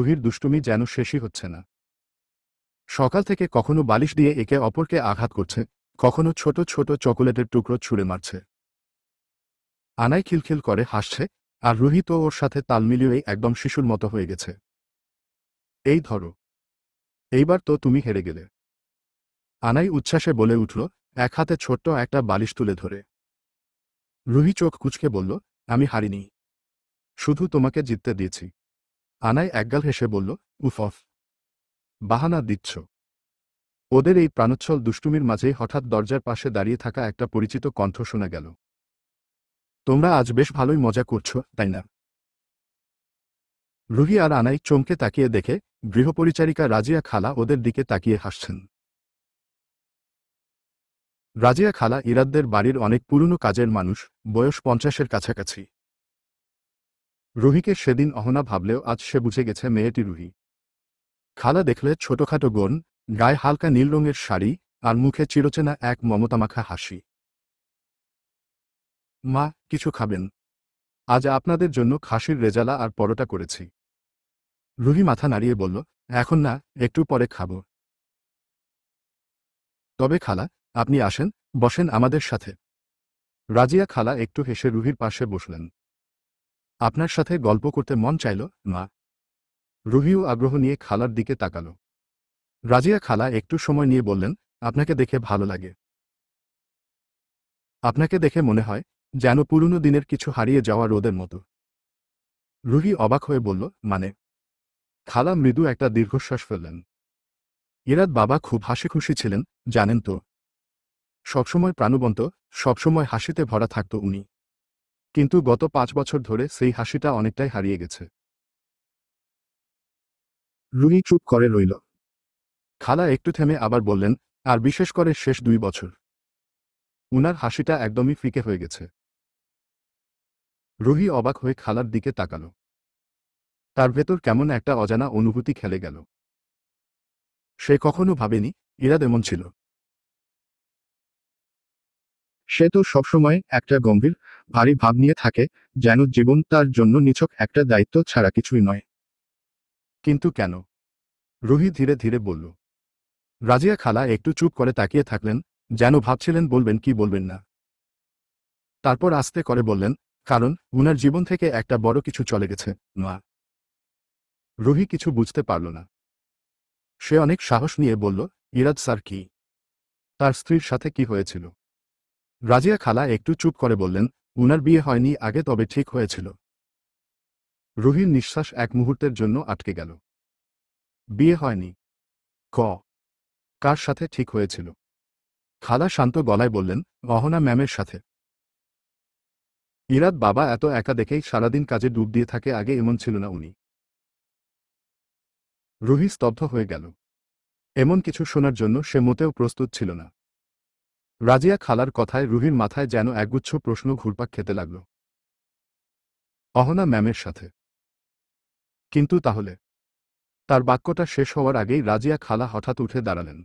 রুহির দুষ্টুমি যেন শেষই হচ্ছে না। সকাল থেকে কখনো বালিশ দিয়ে একে অপরকে আঘাত করছে, কখনো ছোট ছোট চকোলেটের টুকরো ছুঁড়ে মারছে। আনাই খিলখিল করে হাসছে, আর রুহি তো ওর সাথে তাল মিলিয়েই একদম শিশুর মতো হয়ে গেছে। এই ধরো, এইবার তো তুমি হেরে গেলে। আনাই উচ্ছ্বাসে বলে উঠল, এক হাতে ছোট্ট একটা বালিশ তুলে ধরে। রুহি চোখ কুঁচকে বলল, আমি হারিনি, শুধু তোমাকে জিততে দিয়েছি। আনাই একগাল হেসে বলল, উফ অফ, বাহানা দিচ্ছ। ওদের এই প্রাণোচ্ছল দুষ্টুমির মাঝেই হঠাৎ দরজার পাশে দাঁড়িয়ে থাকা একটা পরিচিত কণ্ঠ শোনা গেল। তোমরা আজ বেশ ভালোই মজা করছো, তাই না? রুহি আর আনাই চমকে তাকিয়ে দেখে গৃহপরিচারিকা রাজিয়া খালা ওদের দিকে তাকিয়ে হাসছেন। রাজিয়া খালা ইরাদদের বাড়ির অনেক পুরনো কাজের মানুষ, বয়স 50-এর কাছাকাছি। রুহিকে সেদিন অহনা ভাবলেও আজ সে বুঝে গেছে মেয়েটি রুহি। খালা দেখলে ছোটখাটো গোন, গায়ে হালকা নীল রঙের শাড়ি, আর মুখে চিরচেনা এক মমতামাখা হাসি। মা, কিছু খাবেন? আজ আপনাদের জন্য খাসির রেজালা আর পরোটা করেছি। রুহি মাথা নাড়িয়ে বলল, এখন না, একটু পরে খাব। তবে খালা, আপনি আসেন, বসেন আমাদের সাথে। রাজিয়া খালা একটু হেসে রুহির পাশে বসলেন। আপনার সাথে গল্প করতে মন চাইল, মা। রুহিও আগ্রহ নিয়ে খালার দিকে তাকাল। রাজিয়া খালা একটু সময় নিয়ে বললেন, আপনাকে দেখে ভালো লাগে। আপনাকে দেখে মনে হয় যেন পুরনো দিনের কিছু হারিয়ে যাওয়া রোদের মতো। রুহি অবাক হয়ে বলল, মানে? খালা মৃদু একটা দীর্ঘশ্বাস ফেললেন। ইরাদ বাবা খুব হাসিখুশি ছিলেন, জানেন তো। সবসময় প্রাণবন্ত, সবসময় হাসিতে ভরা থাকত উনি। কিন্তু গত 5 বছর ধরে সেই হাসিটা অনেকটাই হারিয়ে গেছে। রুহি চুপ করে রইল। খালা একটু থেমে আবার বললেন, আর বিশেষ করে শেষ 2 বছর। উনার হাসিটা একদমই ফিকে হয়ে গেছে। রুহি অবাক হয়ে খালার দিকে তাকাল। তার ভেতর কেমন একটা অজানা অনুভূতি খেলে গেল। সে কখনো ভাবেনি ইরাদ এমন ছিল। সে তো সবসময় একটা গম্ভীর, ভারী ভাব নিয়ে থাকে, যেন জীবন তার জন্য নিছক একটা দায়িত্ব ছাড়া কিছুই নয়। কিন্তু কেন? রুহি ধীরে ধীরে বলল। রাজিয়া খালা একটু চুপ করে তাকিয়ে থাকলেন, যেন ভাবছিলেন বলবেন কি বলবেন না। তারপর আস্তে করে বললেন, কারণ উনার জীবন থেকে একটা বড় কিছু চলে গেছে, মা। রুহি কিছু বুঝতে পারল না। সে অনেক সাহস নিয়ে বলল, ইরাদ স্যার কি? তার স্ত্রীর সাথে কি হয়েছিল? রাজিয়া খালা একটু চুপ করে বললেন, উনার বিয়ে হয়নি আগে, তবে ঠিক হয়েছিল। রুহির নিঃশ্বাস এক মুহূর্তের জন্য আটকে গেল। বিয়ে হয়নি? ক কার সাথে ঠিক হয়েছিল? খালা শান্ত গলায় বললেন, অহনা ম্যামের সাথে। ইরাদ বাবা এত একা দেখেই সারাদিন কাজে ডুব দিয়ে থাকে, আগে এমন ছিল না উনি। রুহি স্তব্ধ হয়ে গেল। এমন কিছু শোনার জন্য সে মোটেও প্রস্তুত ছিল না। রাজিয়া খালার কথায় রুহির মাথায় যেন একগুচ্ছ প্রশ্ন ঘুরপাক খেতে লাগল। অহনা ম্যামের সাথে? কিন্তু তাহলে? তার বাক্যটা শেষ হওয়ার আগেই রাজিয়া খালা হঠাৎ উঠে দাঁড়ালেন।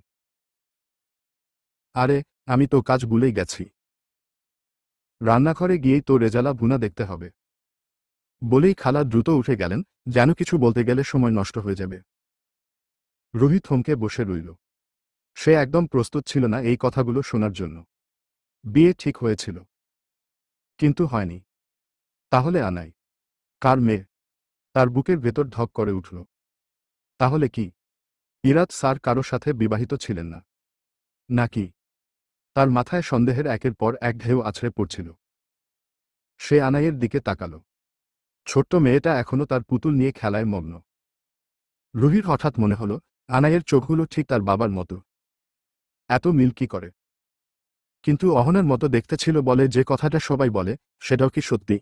আরে, আমি তো কাজ ভুলেই গেছি। রান্নাঘরে গিয়েই তো রেজালা ভুনা দেখতে হবে। বলেই খালা দ্রুত উঠে গেলেন, যেন কিছু বলতে গেলে সময় নষ্ট হয়ে যাবে। রুহি থমকে বসে রইল। সে একদম প্রস্তুত ছিল না এই কথাগুলো শোনার জন্য। বিয়ে ঠিক হয়েছিল, কিন্তু হয়নি। তাহলে আনাই কার মেয়ে? তার বুকের ভেতর ধক করে উঠল। তাহলে কি ইরাদ স্যার কারো সাথে বিবাহিত ছিলেন না? নাকি? তার মাথায় সন্দেহের একের পর এক ঢেউ আছড়ে পড়ছিল। সে আনাইয়ের দিকে তাকাল। ছোট্ট মেয়েটা এখনো তার পুতুল নিয়ে খেলায় মগ্ন। রুহির হঠাৎ মনে হল, আনাইয়ের চোখগুলো ঠিক তার বাবার মতো। এত মিল কি করে? কিন্তু অহনার মতো দেখতে ছিল বলে যে কথাটা সবাই বলে, সেটাও কি সত্যি?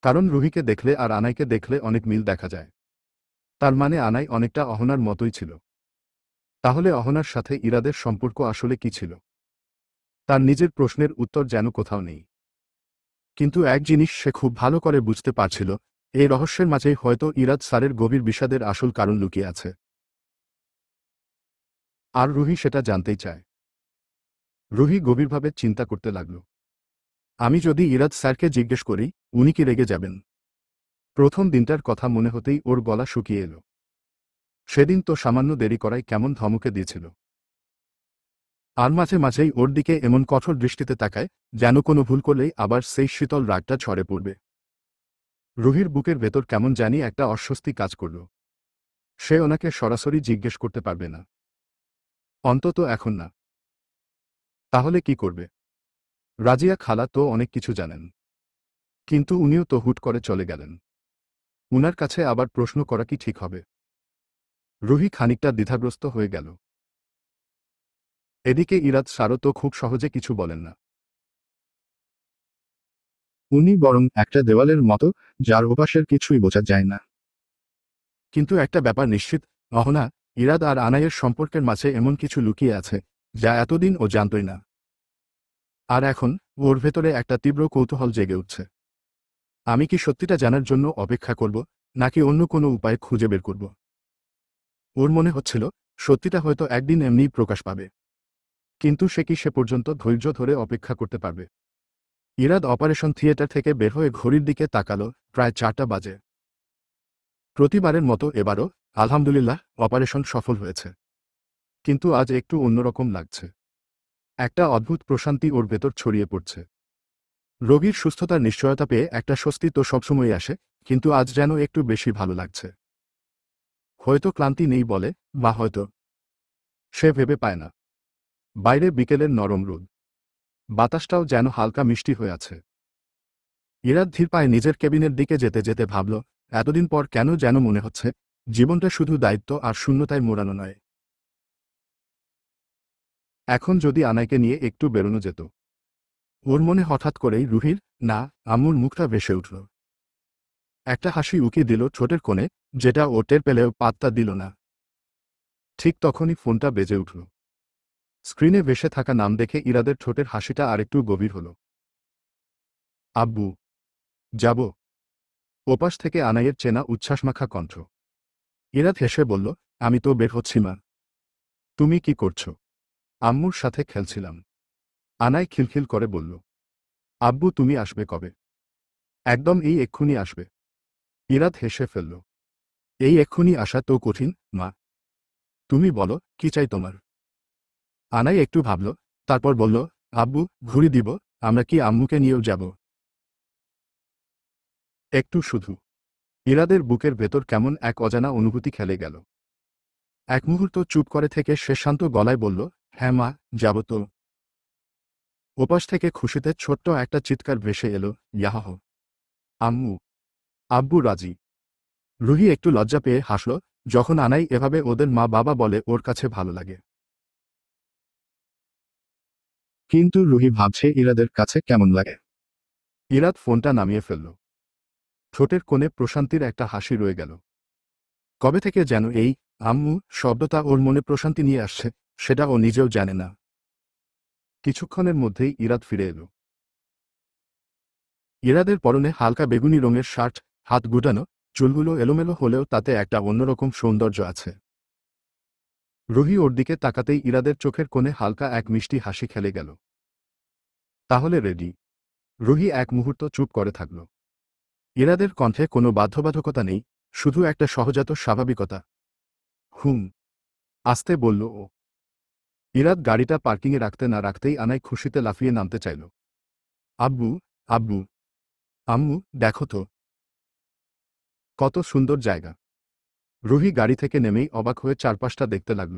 কারণ রুহিকে দেখলে আর আনাইকে দেখলে অনেক মিল দেখা যায়। তার মানে আনাই অনেকটা অহনার মতোই ছিল। তাহলে অহনার সাথে ইরাদের সম্পর্ক আসলে কি ছিল? তার নিজের প্রশ্নের উত্তর যেন কোথাও নেই। কিন্তু এক জিনিস সে খুব ভালো করে বুঝতে পারছিল, এই রহস্যের মাঝেই হয়তো ইরাদ স্যারের গভীর বিষাদের আসল কারণ লুকিয়ে আছে। আর রুহি সেটা জানতেই চায়। রুহি গভীরভাবে চিন্তা করতে লাগল। আমি যদি ইরাদ স্যারকে জিজ্ঞেস করি, উনি কি রেগে যাবেন? প্রথম দিনটার কথা মনে হতেই ওর গলা শুকিয়ে এলো। সেদিন তো সামান্য দেরি করায় কেমন ধমকে দিয়েছিল। আর মাঝে মাঝেই ওর দিকে এমন কঠোর দৃষ্টিতে তাকায়, যেন কোনো ভুল করলেই আবার সেই শীতল রাগটা ঝরে পড়বে। রুহির বুকের ভেতর কেমন জানি একটা অস্বস্তি কাজ করল। সে ওনাকে সরাসরি জিজ্ঞেস করতে পারবে না, অন্তত এখন না। তাহলে কি করবে? রাজিয়া খালা তো অনেক কিছু জানেন, কিন্তু উনিও তো হুট করে চলে গেলেন। উনার কাছে আবার প্রশ্ন করা কি ঠিক হবে? রুহি খানিকটা দ্বিধাগ্রস্ত হয়ে গেল। এদিকে ইরাদ স্যারও তো খুব সহজে কিছু বলেন না। উনি বরং একটা দেওয়ালের মতো, যার ওপাশের কিছুই বোঝা যায় না। কিন্তু একটা ব্যাপার নিশ্চিত, অহনা, ইরাদ আর আনাইয়ের সম্পর্কের মাঝে এমন কিছু লুকিয়ে আছে, যা এতদিন ও জানতই না। আর এখন ওর ভেতরে একটা তীব্র কৌতূহল জেগে উঠছে। আমি কি সত্যিটা জানার জন্য অপেক্ষা করব, নাকি অন্য কোনো উপায় খুঁজে বের করব? ওর মনে হচ্ছিল সত্যিটা হয়তো একদিন এমনিই প্রকাশ পাবে। কিন্তু সে কি সে পর্যন্ত ধৈর্য ধরে অপেক্ষা করতে পারবে? ইরাদ অপারেশন থিয়েটার থেকে বের হয়ে ঘড়ির দিকে তাকালো। প্রায় 4টা বাজে। প্রতিবারের মতো এবারও আলহামদুলিল্লাহ অপারেশন সফল হয়েছে। কিন্তু আজ একটু অন্যরকম লাগছে। একটা অদ্ভুত প্রশান্তি ওর ভেতর ছড়িয়ে পড়ছে। রোগীর সুস্থতার নিশ্চয়তা পেয়ে একটা স্বস্তি তো সবসময়ই আসে, কিন্তু আজ যেন একটু বেশি ভালো লাগছে। হয়তো ক্লান্তি নেই বলে, বা হয়তো সে ভেবে পায় না। বাইরে বিকেলের নরম রোদ, বাতাসটাও যেন হালকা মিষ্টি হয়ে আছে। ইরাদ ধীর পায়ে নিজের কেবিনের দিকে যেতে যেতে ভাবল, এতদিন পর কেন যেন মনে হচ্ছে জীবনটা শুধু দায়িত্ব আর শূন্যতায় মোড়ানো নয়। এখন যদি আনাইকে নিয়ে একটু বেরোনো যেত। ওর মনে হঠাৎ করেই রুহির, না, আম্মুর মুখটা ভেসে উঠল। একটা হাসি উকি দিল ঠোঁটের কোণে, যেটা ও টের পেলেও পাত্তা দিল না। ঠিক তখনই ফোনটা বেজে উঠল। স্ক্রিনে ভেসে থাকা নাম দেখে ইরাদের ঠোঁটের হাসিটা আরেকটু গভীর হল। আব্বু। যাব। ওপাশ থেকে আনাইয়ের চেনা উচ্ছ্বাসমাখা কণ্ঠ। ইরাদ হেসে বলল, আমি তো বের হচ্ছি মা। তুমি কি করছো? আম্মুর সাথে খেলছিলাম। আনাই খিলখিল করে বলল, আব্বু তুমি আসবে কবে? একদম এই এক্ষুনি আসবে। ইরাদ হেসে ফেলল, এই এক্ষুনি আসা তো কঠিন মা। তুমি বলো কি চাই তোমার? আনাই একটু ভাবল, তারপর বলল, আব্বু, ঘুড়ি দিব, আমরা কি আম্মুকে নিয়েও যাব? একটু শুধু। ইরাদের বুকের ভেতর কেমন এক অজানা অনুভূতি খেলে গেল। এক মুহূর্ত চুপ করে থেকে সে শান্ত গলায় বলল, হ্যাঁ মা, যাব তো। ওপাশ থেকে খুশিতে ছোট্ট একটা চিৎকার ভেসে এলো, ইয়াহ! আম্মু! আব্বু রাজি। রুহি একটু লজ্জা পেয়ে হাসল, যখন আনাই এভাবে ওদের মা বাবা বলে ওর কাছে ভালো লাগে। কিন্তু রুহি ভাবছে ইরাদের কাছে কেমন লাগে। ইরাদ ফোনটা নামিয়ে ফেলল। ঠোঁটের কোণে প্রশান্তির একটা হাসি রয়ে গেল। কবে থেকে যেন এই আম্মু শব্দটা ওর মনে প্রশান্তি নিয়ে আসছে, সেটা ও নিজেও জানে না। কিছুক্ষণের মধ্যেই ইরাদ ফিরে এলো। ইরাদের পরনে হালকা বেগুনি রঙের শার্ট, হাত গুটানো, চুলগুলো এলোমেলো হলেও তাতে একটা অন্যরকম সৌন্দর্য আছে। রুহি ওর দিকে তাকাতেই ইরাদের চোখের কোণে হালকা এক মিষ্টি হাসি খেলে গেল। তাহলে রেডি? রুহি এক মুহূর্ত চুপ করে থাকল। ইরাদের কণ্ঠে কোনো বাধ্যবাধকতা নেই, শুধু একটা সহজাত স্বাভাবিকতা। হুম। আস্তে বলল ও। ইরাদ গাড়িটা পার্কিংয়ে রাখতে না রাখতেই আনাই খুশিতে লাফিয়ে নামতে চাইল। আব্বু, আব্বু, আম্মু, দেখো তো, কত সুন্দর জায়গা। রুহি গাড়ি থেকে নেমেই অবাক হয়ে চারপাশটা দেখতে লাগল।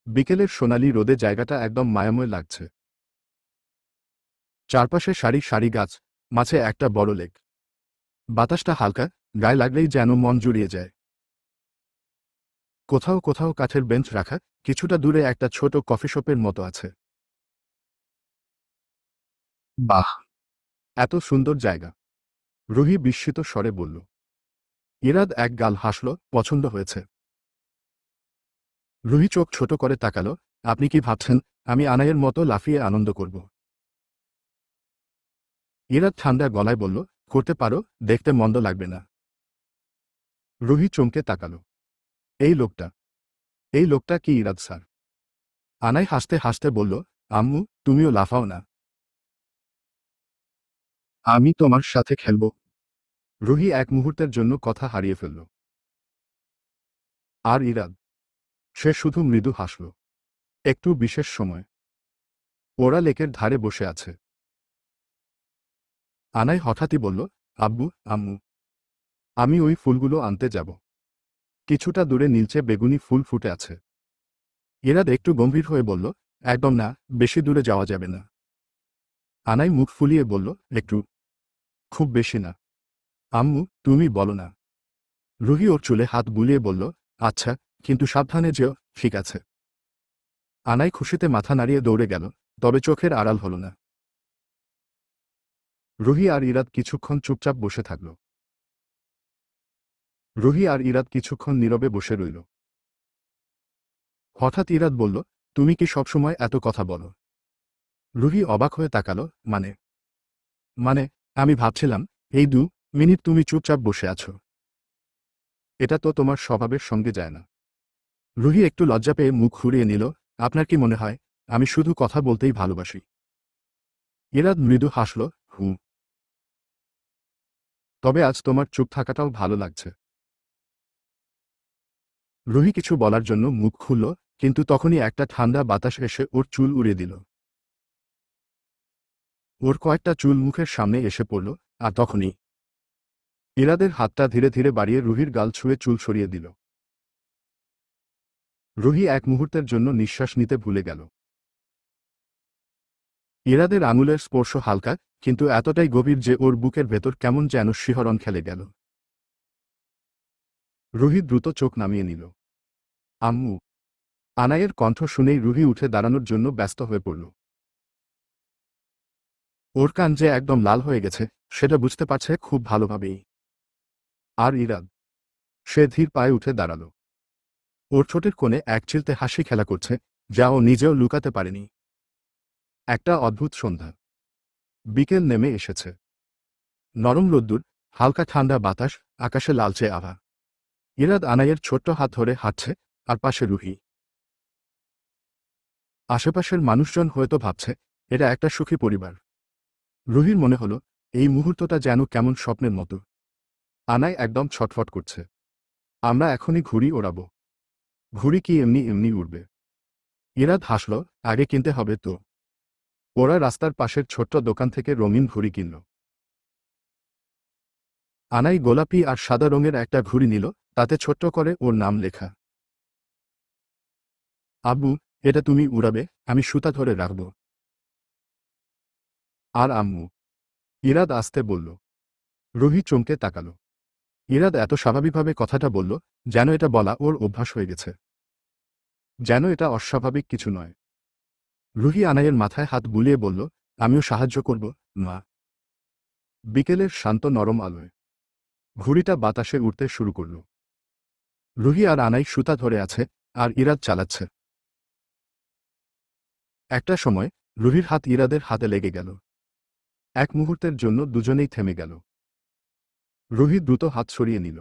বিকেলের সোনালি রোদে জায়গাটা একদম মায়াময় লাগছে। চারপাশে সারি সারি গাছ, মাঝে একটা বড় লেক। বাতাসটা হালকা, গায়ে লাগলেই যেন মন জুড়িয়ে যায়। কোথাও কোথাও কাঠের বেঞ্চ রাখা, কিছুটা দূরে একটা ছোট কফি শপের মতো আছে। বাহ! এত সুন্দর জায়গা! রুহি বিস্মিত স্বরে বলল। ইরাদ এক গাল হাসল, পছন্দ হয়েছে। রুহি চোখ ছোট করে তাকাল, আপনি কি ভাবছেন আমি আনাইয়ের মতো লাফিয়ে আনন্দ করব? ইরাদ ঠান্ডা গলায় বলল, করতে পারো, দেখতে মন্দ লাগবে না। রুহি চমকে তাকাল। এই লোকটা, এই লোকটা কি ইরাদ স্যার? আনাই হাসতে হাসতে বলল, আম্মু, তুমিও লাফাও না। আমি তোমার সাথে খেলব। রুহি এক মুহূর্তের জন্য কথা হারিয়ে ফেলল। আর ইরাদ, সে শুধু মৃদু হাসল। একটু বিশেষ সময়। ওরা লেকের ধারে বসে আছে। আনাই হঠাৎই বলল, আব্বু, আম্মু, আমি ওই ফুলগুলো আনতে যাব। কিছুটা দূরে নীলচে বেগুনি ফুল ফুটে আছে। ইরাদ একটু গম্ভীর হয়ে বলল, একদম না, বেশি দূরে যাওয়া যাবে না। আনাই মুখ ফুলিয়ে বলল, একটু, খুব বেশি না। আম্মু, তুমি বলো না। রুহি ওর চুলে হাত বুলিয়ে বলল, আচ্ছা, কিন্তু সাবধানে যেও। ঠিক আছে। আনাই খুশিতে মাথা নাড়িয়ে দৌড়ে গেল, তবে চোখের আড়াল হল না। রুহি আর ইরাদ কিছুক্ষণ চুপচাপ বসে থাকল। রুহি আর ইরাদ কিছুক্ষণ নীরবে বসে রইল। হঠাৎ ইরাদ বলল, তুমি কি সবসময় এত কথা বলো? রুহি অবাক হয়ে তাকালো, মানে? মানে, আমি ভাবছিলাম, এই 2 মিনিট তুমি চুপচাপ বসে আছো। এটা তো তোমার স্বভাবের সঙ্গে যায় না। রুহি একটু লজ্জা পেয়ে মুখ ঘুরিয়ে নিল, আপনার কি মনে হয় আমি শুধু কথা বলতেই ভালোবাসি? ইরাদ মৃদু হাসল, হুম। তবে আজ তোমার চুপ থাকাটাও ভালো লাগছে। রুহি কিছু বলার জন্য মুখ খুলল, কিন্তু তখনই একটা ঠান্ডা বাতাস এসে ওর চুল উড়িয়ে দিল। ওর কয়েকটা চুল মুখের সামনে এসে পড়ল, আর তখনই ইরাদের হাতটা ধীরে ধীরে বাড়িয়ে রুহির গাল ছুঁয়ে চুল সরিয়ে দিল। রুহি এক মুহূর্তের জন্য নিঃশ্বাস নিতে ভুলে গেল। ইরাদের আঙুলের স্পর্শ হালকা, কিন্তু এতটাই গভীর যে ওর বুকের ভেতর কেমন যেন শিহরণ খেলে গেল। রুহি দ্রুত চোখ নামিয়ে নিল। আম্মু। আনাইয়ের কণ্ঠ শুনেই রুহি উঠে দাঁড়ানোর জন্য ব্যস্ত হয়ে পড়ল। ওর কান যে একদম লাল হয়ে গেছে সেটা বুঝতে পারছে খুব ভালোভাবেই। আর ইরাদ, সে ধীর পায়ে উঠে দাঁড়াল। ওর ঠোঁটের কোণে এক চিলতে হাসি খেলা করছে, যা ও নিজেও লুকাতে পারেনি। একটা অদ্ভুত সন্ধ্যা। বিকেল নেমে এসেছে। নরম রোদ্দুর, হালকা ঠান্ডা বাতাস, আকাশে লালচে আভা। ইরাদ আনাইয়ের ছোট্ট হাত ধরে হাঁটছে, আর পাশে রুহি। আশেপাশের মানুষজন হয়তো ভাবছে এটা একটা সুখী পরিবার। রুহির মনে হলো এই মুহূর্তটা যেন কেমন স্বপ্নের মতো। আনাই একদম ছটফট করছে। আমরা এখনই ঘুড়ি ওড়াব। ঘুড়ি কি এমনি এমনি উড়বে? ইরাদ হাসল, আগে কিনতে হবে তো। ওরা রাস্তার পাশের ছোট্ট দোকান থেকে রঙিন ঘুড়ি কিনল। আনাই গোলাপি আর সাদা রঙের একটা ঘুড়ি নিল, তাতে ছোট্ট করে ওর নাম লেখা। আব্বু, এটা তুমি উড়াবে, আমি সুতা ধরে রাখব। আর আম্মু? ইরাদ আস্তে বলল। রুহি চমকে তাকাল। ইরাদ এত স্বাভাবিকভাবে কথাটা বলল, যেন এটা বলা ওর অভ্যাস হয়ে গেছে। যেন এটা অস্বাভাবিক কিছু নয়। রুহি আনাইয়ের মাথায় হাত বুলিয়ে বলল, আমিও সাহায্য করব, মা। বিকেলের শান্ত নরম আলোয় ঘুড়িটা বাতাসে উড়তে শুরু করল। রুহি আর আনাই সুতা ধরে আছে, আর ইরাদ চালাচ্ছে। একটা সময় রুহির হাত ইরাদের হাতে লেগে গেল। এক মুহূর্তের জন্য দুজনেই থেমে গেল। রুহি দ্রুত হাত সরিয়ে নিল।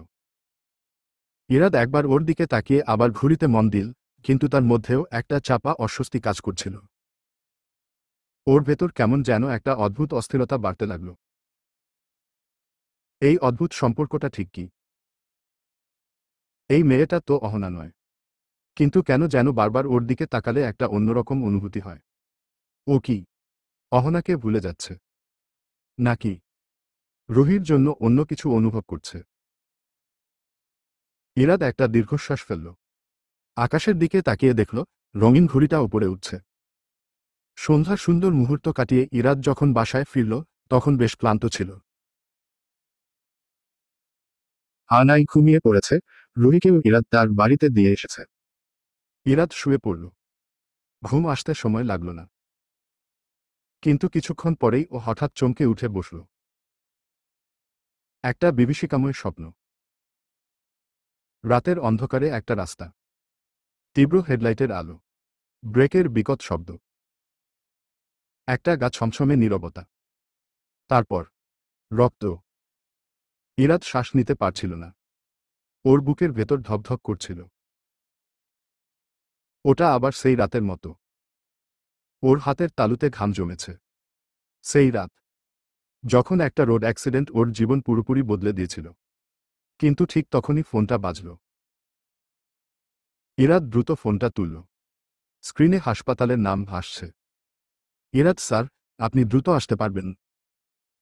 ইরাদ একবার ওর দিকে তাকিয়ে আবার ঘুড়িতে মন দিল, কিন্তু তার মধ্যেও একটা চাপা অস্বস্তি কাজ করছিল। ওর ভেতর কেমন যেন একটা অদ্ভুত অস্থিরতা বাড়তে লাগল। এই অদ্ভুত সম্পর্কটা ঠিক কি? এই মেয়েটা তো অহনা নয়। কিন্তু কেন যেন বারবার ওর দিকে তাকালে একটা অন্যরকম অনুভূতি হয়। ও কি অহনাকে ভুলে যাচ্ছে? নাকি রুহির জন্য অন্য কিছু অনুভব করছে? ইরাদ একটা দীর্ঘশ্বাস ফেলল। আকাশের দিকে তাকিয়ে দেখল রঙিন ঘুড়িটা উপরে উঠছে। সন্ধ্যার সুন্দর মুহূর্ত কাটিয়ে ইরাদ যখন বাসায় ফিরল, তখন বেশ ক্লান্ত ছিল। আনাই ঘুমিয়ে পড়েছে, রুহিকেও ইরাদ তার বাড়িতে দিয়ে এসেছে। ইরাদ শুয়ে পড়ল। ঘুম আসতে সময় লাগল না। কিন্তু কিছুক্ষণ পরেই ও হঠাৎ চমকে উঠে বসল। একটা বিভীষিকাময় স্বপ্ন। রাতের অন্ধকারে একটা রাস্তা। তীব্র হেডলাইটের আলো। ব্রেকের বিকট শব্দ। একটা গা ছমছমে নীরবতা। তারপর রক্ত। ইরাদ শ্বাস নিতে পারছিল না। ওর বুকের ভেতর ধকধক করছিল। ওটা আবার সেই রাতের মতো। ওর হাতের তালুতে ঘাম জমেছে। সেই রাত। যখন একটা রোড অ্যাক্সিডেন্ট ওর জীবন পুরোপুরি বদলে দিয়েছিল। কিন্তু ঠিক তখনই ফোনটা বাজল। ইরাদ দ্রুত ফোনটা তুলল। স্ক্রিনে হাসপাতালের নাম ভাসছে। ইরাদ স্যার, আপনি দ্রুত আসতে পারবেন?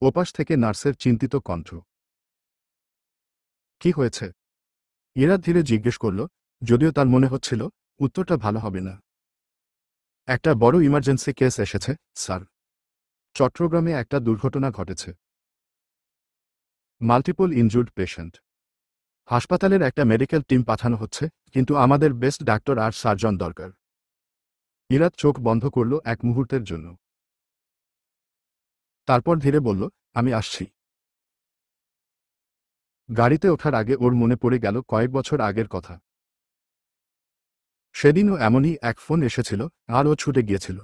ওপাশ থেকে নার্সের চিন্তিত কণ্ঠ। কি হয়েছে? ইরাদ ধীরে জিজ্ঞেস করল, যদিও তার মনে হচ্ছিল উত্তরটা ভালো হবে না। একটা বড় ইমার্জেন্সি কেস এসেছে স্যার। চট্টগ্রামে একটা দুর্ঘটনা ঘটেছে। Multiple injured patient. হাসপাতালের একটা মেডিকেল টিম পাঠানো হচ্ছে, কিন্তু আমাদের বেস্ট ডাক্তার আর সার্জন দরকার। ইরাদ চোখ বন্ধ করল এক মুহূর্তের জন্য। তারপর ধীরে বলল, আমি আসছি। গাড়িতে ওঠার আগে ওর মনে পড়ে গেল কয়েক বছর আগের কথা। সেদিনও এমনই এক ফোন এসেছিল, আর ও ছুটে গিয়েছিল।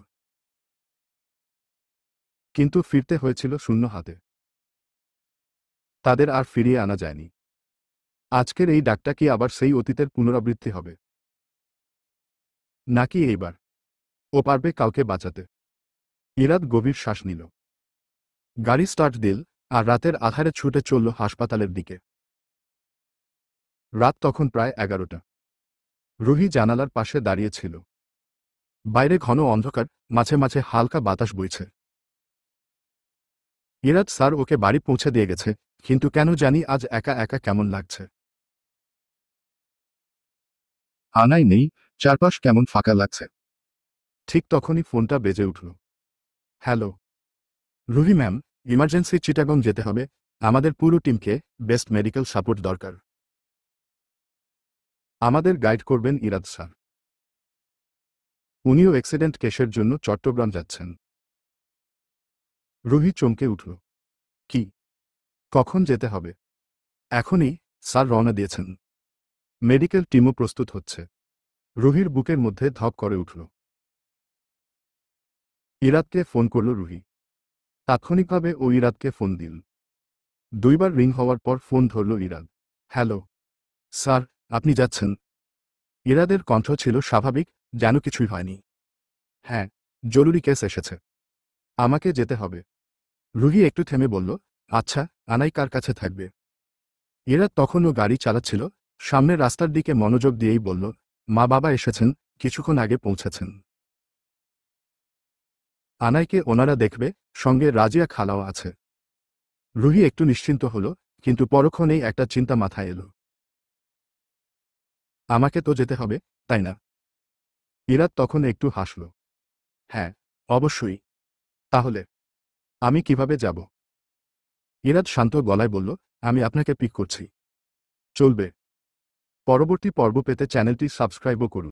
কিন্তু ফিরতে হয়েছিল শূন্য হাতে। তাদের আর ফিরিয়ে আনা যায়নি। আজকের এই ডাকটা কি আবার সেই অতীতের পুনরাবৃত্তি হবে? নাকি এইবার ও পারবে কাউকে বাঁচাতে? ইরাদ গভীর শ্বাস নিল। গাড়ি স্টার্ট দিল, আর রাতের আধারে ছুটে চলল হাসপাতালের দিকে। রাত তখন প্রায় 11টা। রুহি জানালার পাশে দাঁড়িয়ে ছিল। বাইরে ঘন অন্ধকার, মাঝে মাঝে হালকা বাতাস বইছে। ইরাদ স্যার ওকে বাড়ি পৌঁছে দিয়ে গেছে, কিন্তু কেন জানি আজ একা একা কেমন লাগছে। আনাই নেই, চারপাশ কেমন ফাঁকা লাগছে। ঠিক তখনই ফোনটা বেজে উঠল। Hello. Ruhi ma'am, emergency Chittagong যেতে হবে। আমাদের পুরো টিমকে বেস্ট মেডিকেল সাপোর্ট দরকার। আমাদের গাইড করবেন ইরাদ স্যার। উনিও অ্যাক্সিডেন্ট কেসের জন্য চট্টগ্রাম যাচ্ছেন। রুহি চমকে উঠল। কি? কখন যেতে হবে? এখনই, স্যার রওনা দিয়েছেন। মেডিকেল টিমও প্রস্তুত হচ্ছে। রুহির বুকের মধ্যে ধক করে উঠল। ইরাদকে ফোন করল রুহি। তাৎক্ষণিকভাবে ও ইরাদকে ফোন দিল। 2বার রিং হওয়ার পর ফোন ধরল ইরাদ। হ্যালো স্যার, আপনি যাচ্ছেন? ইরাদের কণ্ঠ ছিল স্বাভাবিক, যেন কিছুই হয়নি। হ্যাঁ, জরুরি কেস এসেছে। আমাকে যেতে হবে। রুহি একটু থেমে বলল, আচ্ছা, আনাই কার কাছে থাকবে? ইরাদ তখনও গাড়ি চালাচ্ছিল, সামনের রাস্তার দিকে মনোযোগ দিয়েই বলল, মা বাবা এসেছেন, কিছুক্ষণ আগে পৌঁছেছেন। আনাইকে ওনারা দেখবে, সঙ্গে রাজিয়া খালাও আছে। রুহি একটু নিশ্চিন্ত হল, কিন্তু পরক্ষণেই একটা চিন্তা মাথায় এলো। আমাকে তো যেতে হবে, তাই না? ইরাদ তখন একটু হাসল। হ্যাঁ, অবশ্যই। তাহলে আমি কিভাবে যাব? ইরাদ শান্ত গলায় বলল, আমি আপনাকে পিক করছি। চলবে। পরবর্তী পর্ব পেতে চ্যানেলটি সাবস্ক্রাইবও করুন।